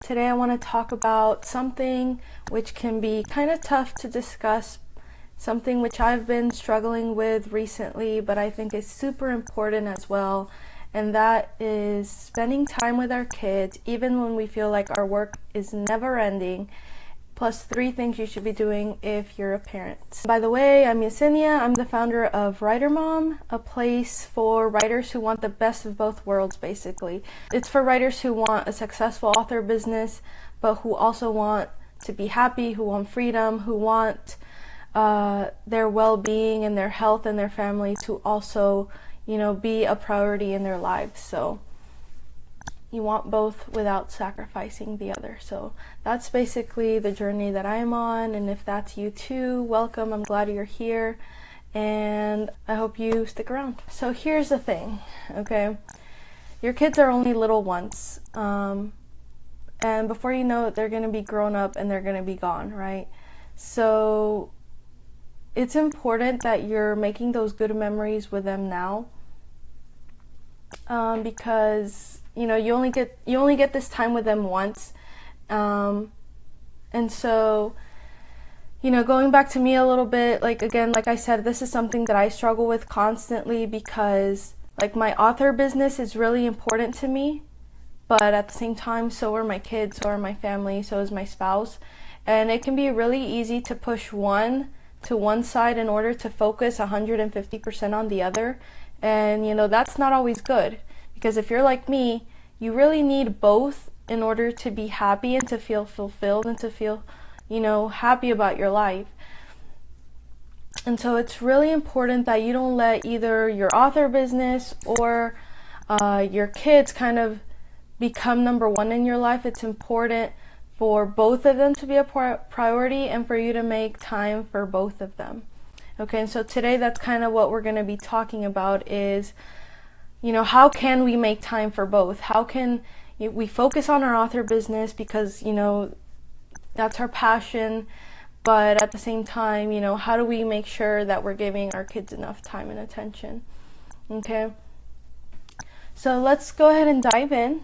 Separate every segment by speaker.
Speaker 1: Today I want to talk about something which can be kind of tough to discuss, something which I've been struggling with recently, but I think is super important as well, and that is spending time with our kids even when we feel like our work is never ending, plus 3 things you should be doing if you're a parent. By the way, I'm Yesenia. I'm the founder of Writer Mom, a place for writers who want the best of both worlds, basically. It's for writers who want a successful author business, but who also want to be happy, who want freedom, who want their well-being and their health and their family to also, be a priority in their lives. So you want both without sacrificing the other. So that's basically the journey that I'm on, and if that's you too, welcome. I'm glad you're here, and I hope you stick around. So here's the thing, okay? Your kids are only little once, and before you know it, they're going to be grown up and they're going to be gone, right? So it's important that you're making those good memories with them now, because you only get this time with them once, and so going back to me a little bit, like I said, this is something that I struggle with constantly, because my author business is really important to me, but at the same time, so are my kids, so are my family, so is my spouse, and it can be really easy to push one to one side in order to focus 150% on the other, and that's not always good, because if you're like me, you really need both in order to be happy and to feel fulfilled and to feel, happy about your life. And so it's really important that you don't let either your author business or your kids kind of become number one in your life. It's important for both of them to be a priority and for you to make time for both of them. Okay, and so today that's kind of what we're going to be talking about is, how can we make time for both? How can we focus on our author business because, that's our passion, but at the same time, how do we make sure that we're giving our kids enough time and attention? Okay, so let's go ahead and dive in.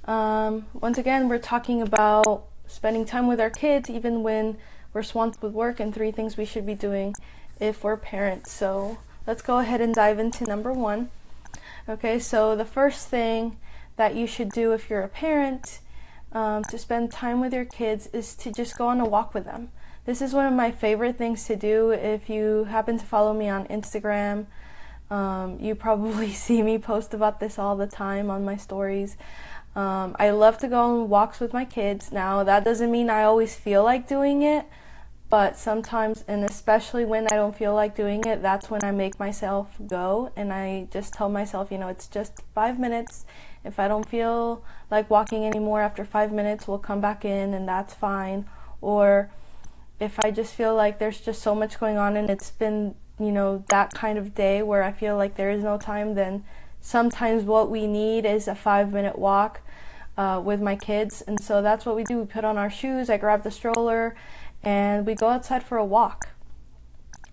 Speaker 1: Once again, we're talking about spending time with our kids even when we're swamped with work, and 3 things we should be doing if we're parents. So let's go ahead and dive into number 1. Okay, so the first thing that you should do if you're a parent to spend time with your kids is to just go on a walk with them. This is one of my favorite things to do. If you happen to follow me on Instagram, you probably see me post about this all the time on my stories. I love to go on walks with my kids. Now, that doesn't mean I always feel like doing it, but sometimes, and especially when I don't feel like doing it, that's when I make myself go, and I just tell myself, it's just 5 minutes. If I don't feel like walking anymore after 5 minutes, we'll come back in, and that's fine. Or if I just feel like there's just so much going on and it's been, that kind of day where I feel like there is no time, then sometimes what we need is a 5-minute walk with my kids. And so that's what we do. We put on our shoes, I grab the stroller, and we go outside for a walk.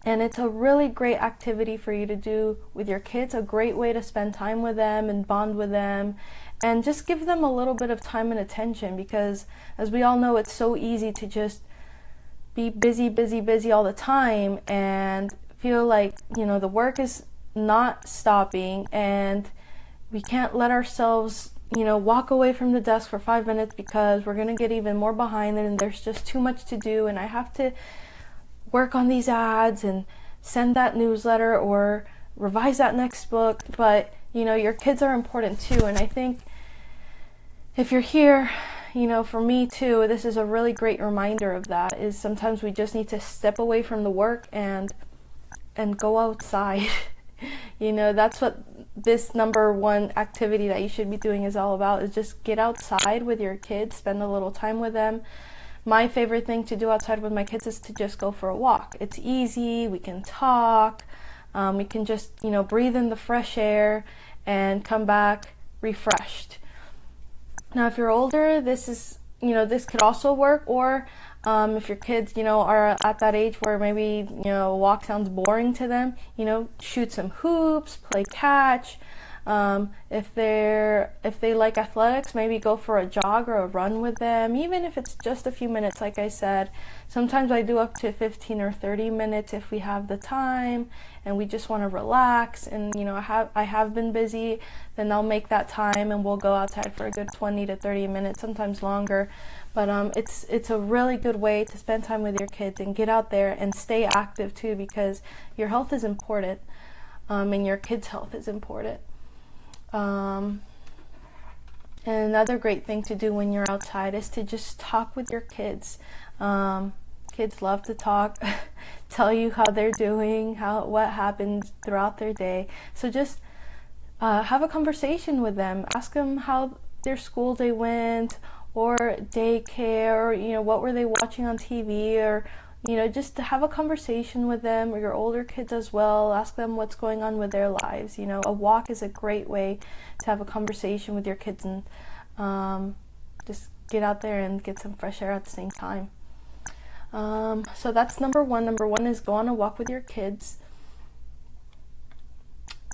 Speaker 1: And it's a really great activity for you to do with your kids, a great way to spend time with them and bond with them and just give them a little bit of time and attention, because as we all know, it's so easy to just be busy all the time and feel like, the work is not stopping, and we can't let ourselves walk away from the desk for 5 minutes because we're going to get even more behind and there's just too much to do, and I have to work on these ads and send that newsletter or revise that next book. But your kids are important too, and I think if you're here, for me too, this is a really great reminder of that, is sometimes we just need to step away from the work and go outside. That's what this number 1 activity that you should be doing is all about, is just get outside with your kids, spend a little time with them. My favorite thing to do outside with my kids is to just go for a walk. It's easy, we can talk, we can just, breathe in the fresh air and come back refreshed. Now, if you're older, this is, this could also work, or if your kids, are at that age where maybe, a walk sounds boring to them, shoot some hoops, play catch, If they like athletics, maybe go for a jog or a run with them, even if it's just a few minutes. Like I said, sometimes I do up to 15 or 30 minutes if we have the time and we just want to relax, and I have been busy, then I'll make that time and we'll go outside for a good 20 to 30 minutes, sometimes longer. But it's a really good way to spend time with your kids and get out there and stay active too, because your health is important, and your kids' health is important. And another great thing to do when you're outside is to just talk with your kids. Kids love to talk, tell you how they're doing, what happened throughout their day. So just have a conversation with them. Ask them how their school day went, or daycare, or what were they watching on TV, or just to have a conversation with them, or your older kids as well. Ask them what's going on with their lives. A walk is a great way to have a conversation with your kids, and just get out there and get some fresh air at the same time. So that's number one. Number one is go on a walk with your kids.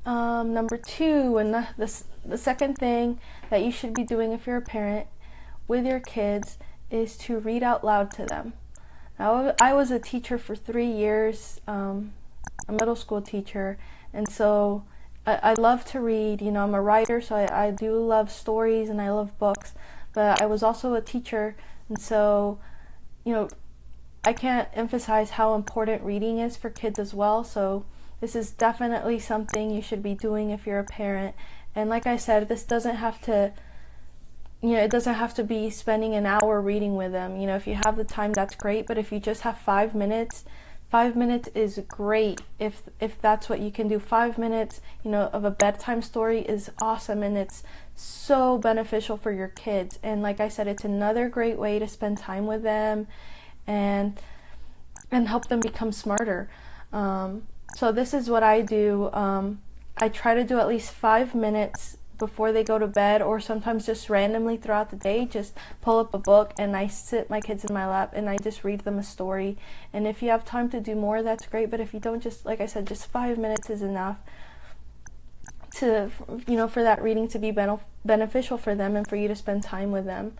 Speaker 1: Number two, and the second thing that you should be doing if you're a parent with your kids, is to read out loud to them. Now, I was a teacher for 3 years, a middle school teacher, and so I love to read. I'm a writer, so I do love stories and I love books, but I was also a teacher, and so I can't emphasize how important reading is for kids as well. So this is definitely something you should be doing if you're a parent. And like I said, this doesn't have to it doesn't have to be spending an hour reading with them. If you have the time, that's great. But if you just have 5 minutes, 5 minutes is great. If that's what you can do, 5 minutes, of a bedtime story is awesome, and it's so beneficial for your kids. And like I said, it's another great way to spend time with them and help them become smarter. So this is what I do. I try to do at least 5 minutes before they go to bed, or sometimes just randomly throughout the day, just pull up a book and I sit my kids in my lap and I just read them a story. And if you have time to do more, that's great, but if you don't, just like I said, just 5 minutes is enough to for that reading to be beneficial for them and for you to spend time with them.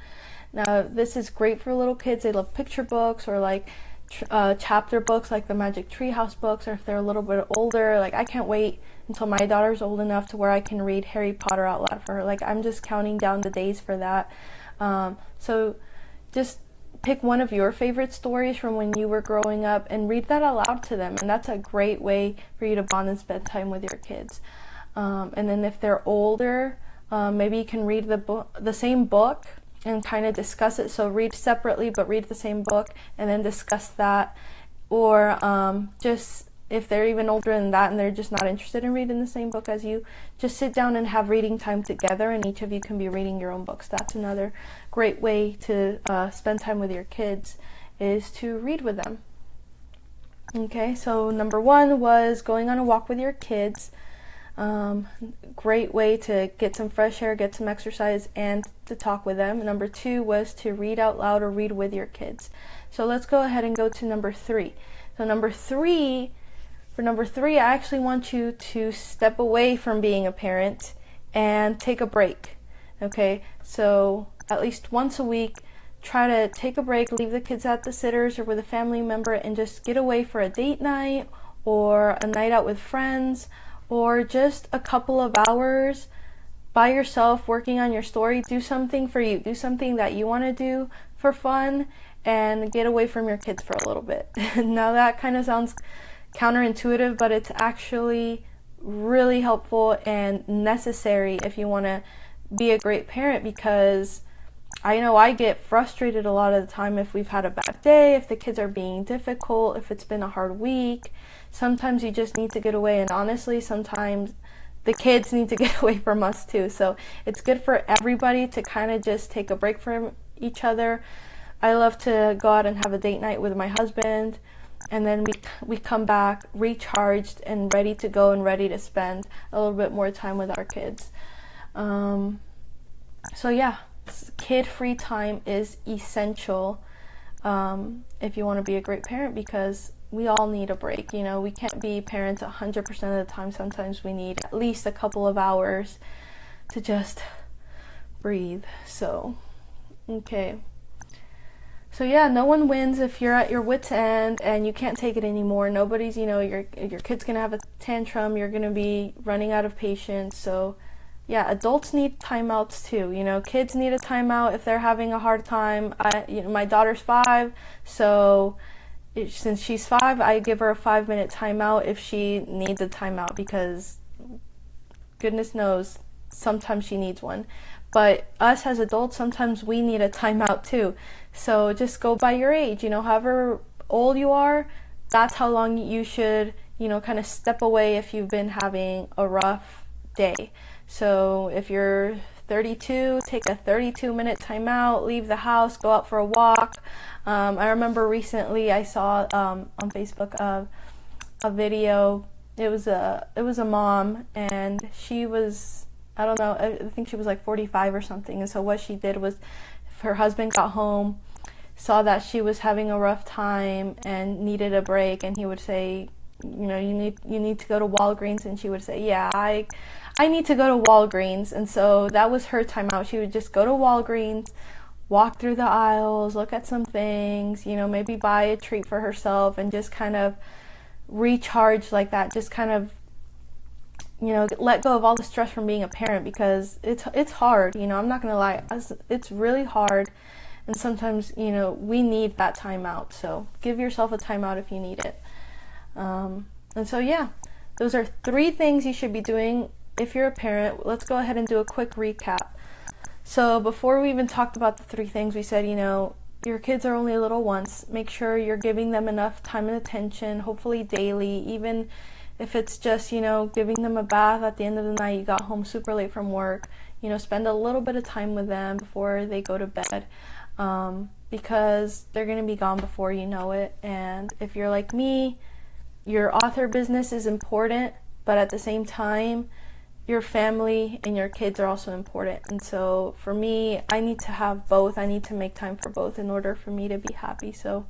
Speaker 1: Now, this is great for little kids. They love picture books, or like chapter books, like the Magic Treehouse books, or if they're a little bit older, like I can't wait until my daughter's old enough to where I can read Harry Potter out loud for her. Like, I'm just counting down the days for that. So just pick one of your favorite stories from when you were growing up and read that out loud to them, and that's a great way for you to bond and spend time with your kids. And then if they're older, maybe you can read the same book and kind of discuss it. So read separately, but read the same book and then discuss that. Or just if they're even older than that and they're just not interested in reading the same book as you, just sit down and have reading time together, and each of you can be reading your own books. That's another great way to spend time with your kids, is to read with them. Okay, so number one was going on a walk with your kids. Great way to get some fresh air, get some exercise, and to talk with them. Number two was to read out loud or read with your kids. So let's go ahead and go to number three. So for number three, I actually want you to step away from being a parent and take a break. Okay, so at least once a week, try to take a break, leave the kids at the sitters or with a family member, and just get away for a date night or a night out with friends, or just a couple of hours by yourself working on your story. Do something for you. Do something that you want to do for fun, and get away from your kids for a little bit. Now that kind of sounds counterintuitive, but it's actually really helpful and necessary if you want to be a great parent, because I know I get frustrated a lot of the time if we've had a bad day, if the kids are being difficult, if it's been a hard week. Sometimes you just need to get away, and honestly, sometimes the kids need to get away from us too. So it's good for everybody to kind of just take a break from each other. I love to go out and have a date night with my husband, and then we come back recharged and ready to go and ready to spend a little bit more time with our kids. So yeah, kid-free time is essential if you want to be a great parent, because we all need a break. You know, we can't be parents 100% of the time. Sometimes we need at least a couple of hours to just breathe. So, okay. So yeah, no one wins if you're at your wit's end and you can't take it anymore. Nobody's, you know, your kid's gonna have a tantrum. You're gonna be running out of patience. So yeah, adults need timeouts too. You know, kids need a timeout if they're having a hard time. My daughter's 5, so since she's 5, I give her a 5-minute timeout if she needs a timeout, because goodness knows sometimes she needs one. But us as adults, sometimes we need a timeout too. So just go by your age. You know, however old you are, that's how long you should, you know, kind of step away if you've been having a rough day. So if you're 32, take a 32-minute timeout, leave the house, go out for a walk. I remember recently I saw on Facebook a video. It was a mom, and she was, I don't know, I think she was like 45 or something. And so what she did was, if her husband got home, saw that she was having a rough time and needed a break, and he would say, you know, you need to go to Walgreens, and she would say, yeah, I need to go to Walgreens. And so that was her timeout. She would just go to Walgreens, walk through the aisles, look at some things, you know, maybe buy a treat for herself, and just kind of recharge like that. Just kind of, you know, let go of all the stress from being a parent, because it's hard. You know, I'm not gonna lie, it's really hard, and sometimes, you know, we need that timeout. So give yourself a timeout if you need it. And so yeah, those are 3 things you should be doing if you're a parent. Let's go ahead and do a quick recap. So before we even talked about the 3 things, we said, you know, your kids are only little once. Make sure you're giving them enough time and attention, hopefully daily, even if it's just, you know, giving them a bath at the end of the night. You got home super late from work, you know, spend a little bit of time with them before they go to bed, because they're going to be gone before you know it. And if you're like me, your author business is important, but at the same time, your family and your kids are also important. And so for me, I need to have both. I need to make time for both in order for me to be happy. So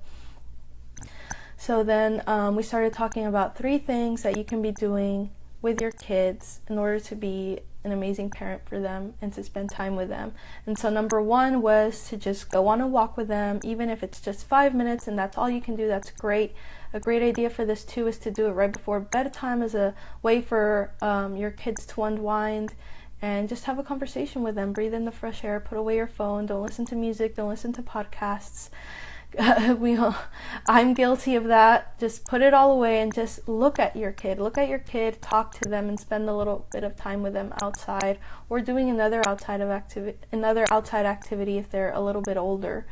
Speaker 1: then we started talking about 3 things that you can be doing with your kids in order to be an amazing parent for them and to spend time with them. And so number 1 was to just go on a walk with them, even if it's just 5 minutes and that's all you can do. That's great. A great idea for this too is to do it right before bedtime, as a way for your kids to unwind and just have a conversation with them. Breathe in the fresh air, put away your phone, don't listen to music, don't listen to podcasts. I'm guilty of that. Just put it all away and just look at your kid, talk to them, and spend a little bit of time with them outside, or doing another outside activity if they're a little bit older.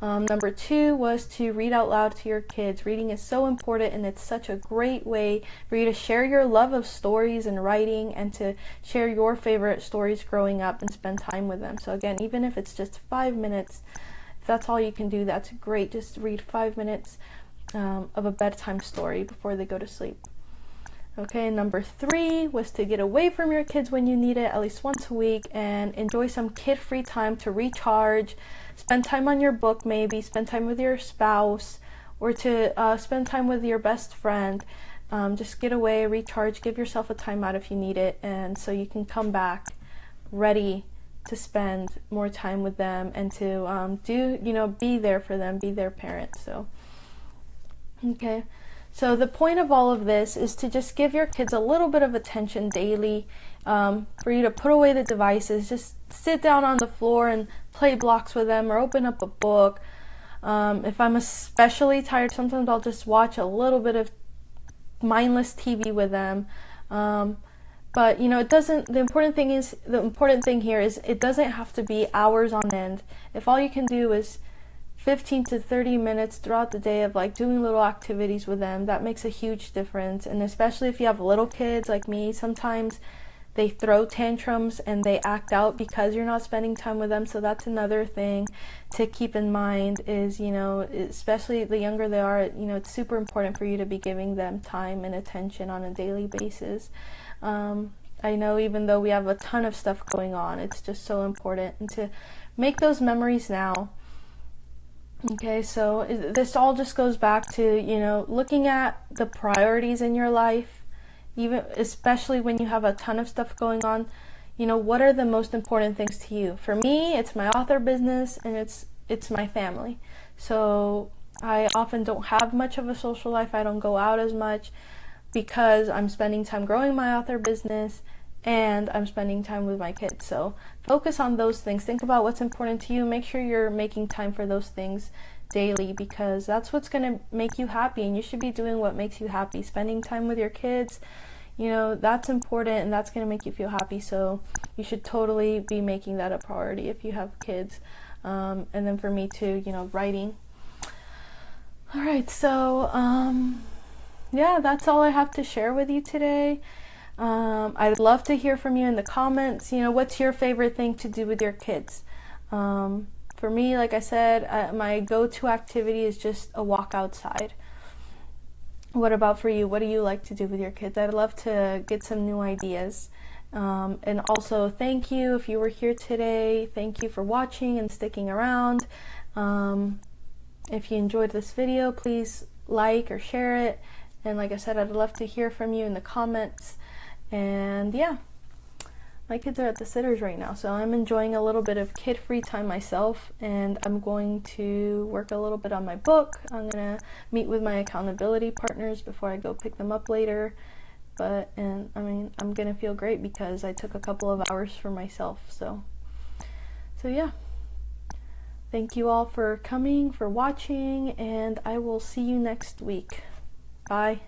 Speaker 1: Number 2 was to read out loud to your kids. Reading is so important, and it's such a great way for you to share your love of stories and writing, and to share your favorite stories growing up and spend time with them. So again, even if it's just 5 minutes, if that's all you can do, that's great. Just read 5 minutes of a bedtime story before they go to sleep. Okay, number 3 was to get away from your kids when you need it, at least once a week, and enjoy some kid-free time to recharge. Spend time on your book, maybe spend time with your spouse, or to spend time with your best friend. Just get away, recharge, give yourself a timeout if you need it, and so you can come back ready to spend more time with them and to be there for them, be their parent. So, okay. So the point of all of this is to just give your kids a little bit of attention daily, for you to put away the devices, just sit down on the floor and play blocks with them, or open up a book. If I'm especially tired, sometimes I'll just watch a little bit of mindless TV with them. But you know, the important thing here is it doesn't have to be hours on end. If all you can do is 15 to 30 minutes throughout the day of like doing little activities with them, that makes a huge difference. And especially if you have little kids like me, sometimes they throw tantrums and they act out because you're not spending time with them. So that's another thing to keep in mind is, you know, especially the younger they are, you know, it's super important for you to be giving them time and attention on a daily basis. I know even though we have a ton of stuff going on, it's just so important. And to make those memories now, Okay, so this all just goes back to, looking at the priorities in your life, even especially when you have a ton of stuff going on. What are the most important things to you? For me, it's my author business and it's my family. So I often don't have much of a social life. I don't go out as much because I'm spending time growing my author business and I'm spending time with my kids. So focus on those things. Think about what's important to you. Make sure you're making time for those things daily, because that's what's going to make you happy, and you should be doing what makes you happy. Spending time with your kids, that's important and that's going to make you feel happy. So you should totally be making that a priority if you have kids. And then for me too, writing. All right, so yeah, that's all I have to share with you today. I'd love to hear from you in the comments. What's your favorite thing to do with your kids? For me, like I said, my go-to activity is just a walk outside. What about for you? What do you like to do with your kids? I'd love to get some new ideas. And also, thank you if you were here today. Thank you for watching and sticking around. If you enjoyed this video, please like or share it. And like I said, I'd love to hear from you in the comments. And yeah, my kids are at the sitters right now, so I'm enjoying a little bit of kid-free time myself, and I'm going to work a little bit on my book. I'm gonna meet with my accountability partners before I go pick them up later. I'm gonna feel great because I took a couple of hours for myself. So yeah. Thank you all for coming, for watching, and I will see you next week. Bye.